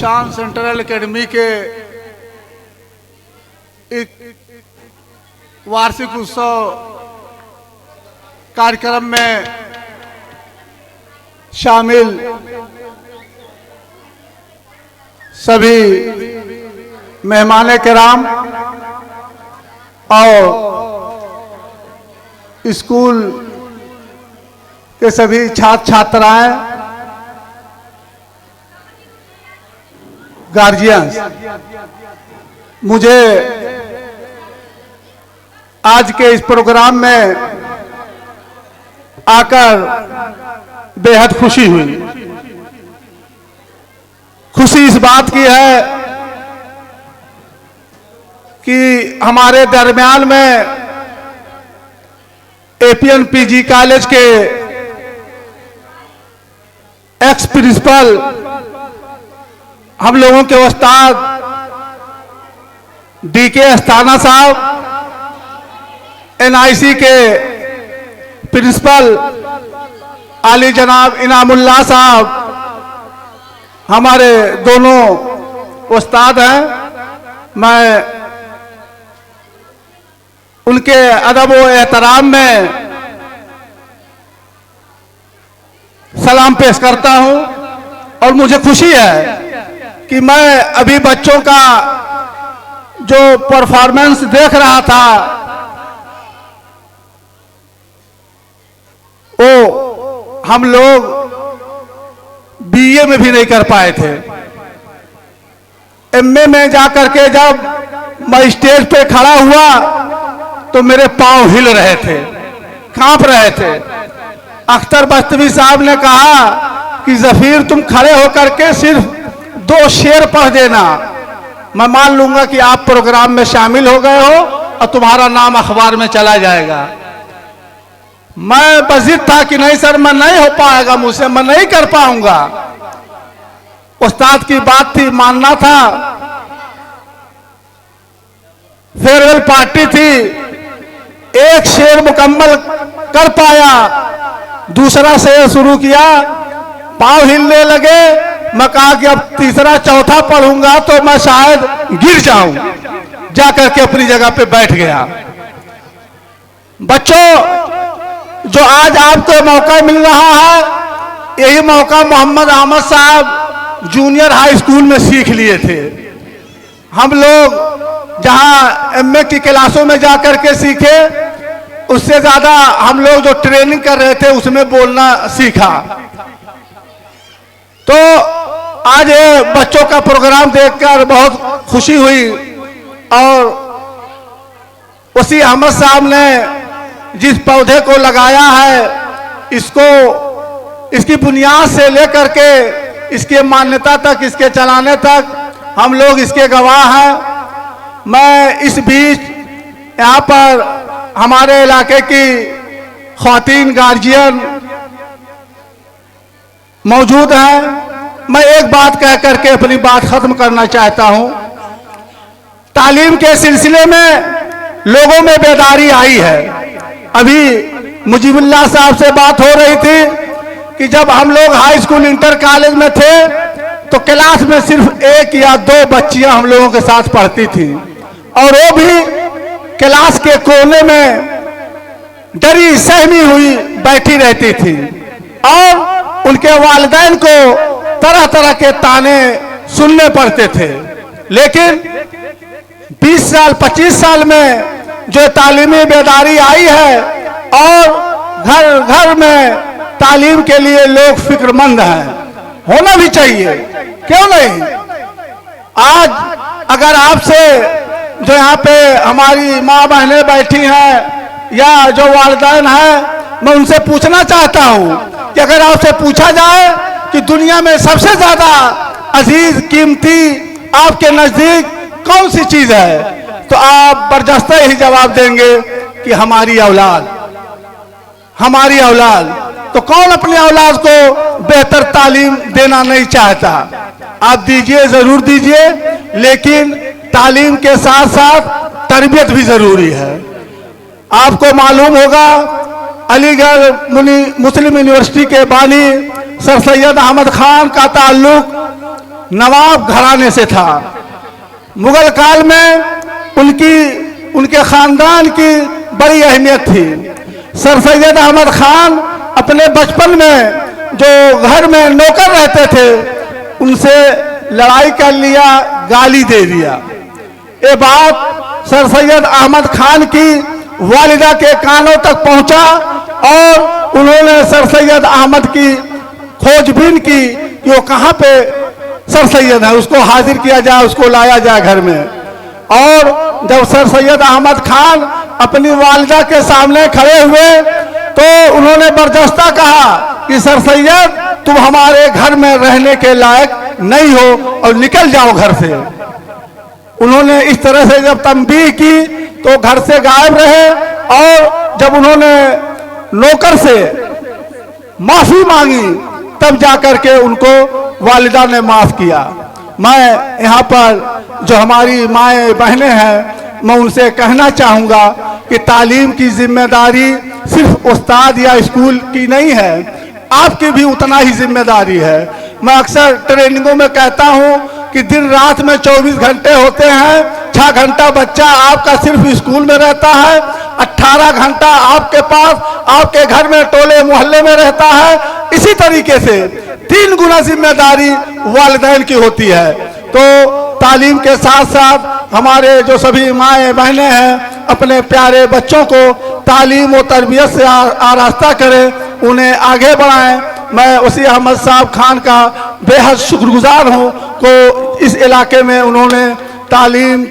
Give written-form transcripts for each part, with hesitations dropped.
निशान central academy के एक वार्षिक उत्सव कार्यक्रम में शामिल सभी मेहमान किराम और स्कूल के सभी छात्र छात्राएं, गार्जियंस, मुझे आज के इस प्रोग्राम में आकर बेहद खुशी हुई। खुशी इस बात की है कि हमारे दरमियान में एपीएन पीजी कॉलेज के एक्स प्रिंसिपल हम लोगों के उस्ताद डीके अस्थाना साहब, एनआईसी के प्रिंसिपल आली जनाब इनामुल्लाह साहब हमारे दोनों उस्ताद हैं। मैं उनके अदब व एहतराम में सलाम पेश करता हूं और मुझे खुशी है कि मैं अभी बच्चों का जो परफॉर्मेंस देख रहा था वो हम लोग बीए में भी नहीं कर पाए थे। एमए में जाकर के जब मैं स्टेज पे खड़ा हुआ तो मेरे पांव हिल रहे थे, कांप रहे थे। अख्तर बस्तवी साहब ने कहा कि जफीर तुम खड़े होकर के सिर्फ 2 शेर पढ़ देना, मैं मान लूंगा कि आप प्रोग्राम में शामिल हो गए हो और तुम्हारा नाम अखबार में चला जाएगा। मैं बजिद था कि नहीं सर, मैं नहीं हो पाएगा मुझसे, मैं नहीं कर पाऊंगा। उस्ताद की बात थी, मानना था। फेयरवेल पार्टी थी, एक शेर मुकम्मल कर पाया, दूसरा शेर शुरू किया, पांव हिलने लगे। मैं कहा कि अब तीसरा चौथा पढ़ूंगा तो मैं शायद गिर जाऊं, जाकर के अपनी जगह पे बैठ गया। बच्चों, जो आज आपको मौका मिल रहा है, यही मौका मोहम्मद अहमद साहब जूनियर हाई स्कूल में सीख लिए थे। हम लोग जहां एमए की क्लासों में जाकर के सीखे, उससे ज्यादा हम लोग जो ट्रेनिंग कर रहे थे उसमें बोलना सीखा। तो आज बच्चों का प्रोग्राम देखकर बहुत खुशी हुई और उसी अहमद साहब ने जिस पौधे को लगाया है, इसकी बुनियाद से लेकर के इसके मान्यता तक, इसके चलाने तक हम लोग इसके गवाह हैं। मैं इस बीच यहाँ पर हमारे इलाके की ख्वातीन गार्जियन मौजूद हैं। मैं एक बात कह करके अपनी बात खत्म करना चाहता हूँ। तालीम के सिलसिले में लोगों में बेदारी आई है। अभी मुजीबुल्लाह साहब से बात हो रही थी कि जब हम लोग हाई स्कूल इंटर कॉलेज में थे तो क्लास में सिर्फ 1 या 2 बच्चियां हम लोगों के साथ पढ़ती थी और वो भी क्लास के कोने में डरी सहमी हुई बैठी रहती थी और उनके वालिदैन को तरह तरह के ताने सुनने पड़ते थे। लेकिन 20 साल 25 साल में जो तालीमी बेदारी आई है और घर घर में तालीम के लिए लोग फिक्रमंद हैं, होना भी चाहिए, क्यों नहीं। आज अगर आपसे जो यहाँ पे हमारी माँ बहनें बैठी हैं या जो वालिदैन हैं, मैं उनसे पूछना चाहता हूँ कि अगर आपसे पूछा जाए कि दुनिया में सबसे ज्यादा अजीज कीमती आपके नजदीक कौन सी चीज है, तो आप बरजस्ता ही जवाब देंगे कि हमारी औलाद, हमारी औलाद। तो कौन अपनी औलाद को बेहतर तालीम देना नहीं चाहता। आप दीजिए, जरूर दीजिए, लेकिन तालीम के साथ साथ तरबियत भी जरूरी है। आपको मालूम होगा अलीगढ़ मुस्लिम यूनिवर्सिटी के बानी सर सैयद अहमद खान का ताल्लुक नवाब घराने से था। मुगल काल में उनके खानदान की बड़ी अहमियत थी। सर सैयद अहमद खान अपने बचपन में जो घर में नौकर रहते थे उनसे लड़ाई कर लिया, गाली दे दिया। ये बात सर सैयद अहमद खान की वालिदा के कानों तक पहुंचा और उन्होंने सर सैयद अहमद की खोजबीन की कि वो कहाँ पे सर सैयद है, उसको हाजिर किया जाए, उसको लाया जाए घर में। और जब सर सैयद अहमद खान अपनी वालिदा के सामने खड़े हुए तो उन्होंने बर्जस्ता कहा कि सर सैयद तुम हमारे घर में रहने के लायक नहीं हो और निकल जाओ घर से। उन्होंने इस तरह से जब तंबीह की तो घर से गायब रहे और जब उन्होंने नौकर से माफी मांगी तब जाकर के उनको वालिदा ने माफ किया। मैं यहाँ पर जो हमारी माएँ बहनें हैं मैं उनसे कहना चाहूँगा कि तालीम की जिम्मेदारी सिर्फ उस्ताद या स्कूल की नहीं है, आपकी भी उतना ही जिम्मेदारी है। मैं अक्सर ट्रेनिंगों में कहता हूँ कि दिन रात में 24 घंटे होते हैं, 6 घंटा बच्चा आपका सिर्फ स्कूल में रहता है, 18 घंटा आपके पास आपके घर में टोले मोहल्ले में रहता है। इसी तरीके से 3 गुना जिम्मेदारी वालिदैन की होती है। तो तालीम के साथ साथ हमारे जो सभी माएँ बहनें हैं अपने प्यारे बच्चों को तालीम और तरबियत से आरास्ता करें, उन्हें आगे बढ़ाएं। मैं उसी अहमद साहब खान का बेहद शुक्रगुजार हूँ को इस इलाके में उन्होंने तालीम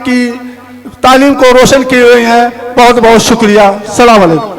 को रोशन की हुई है। बहुत बहुत शुक्रिया। अस्सलाम वालेकुम।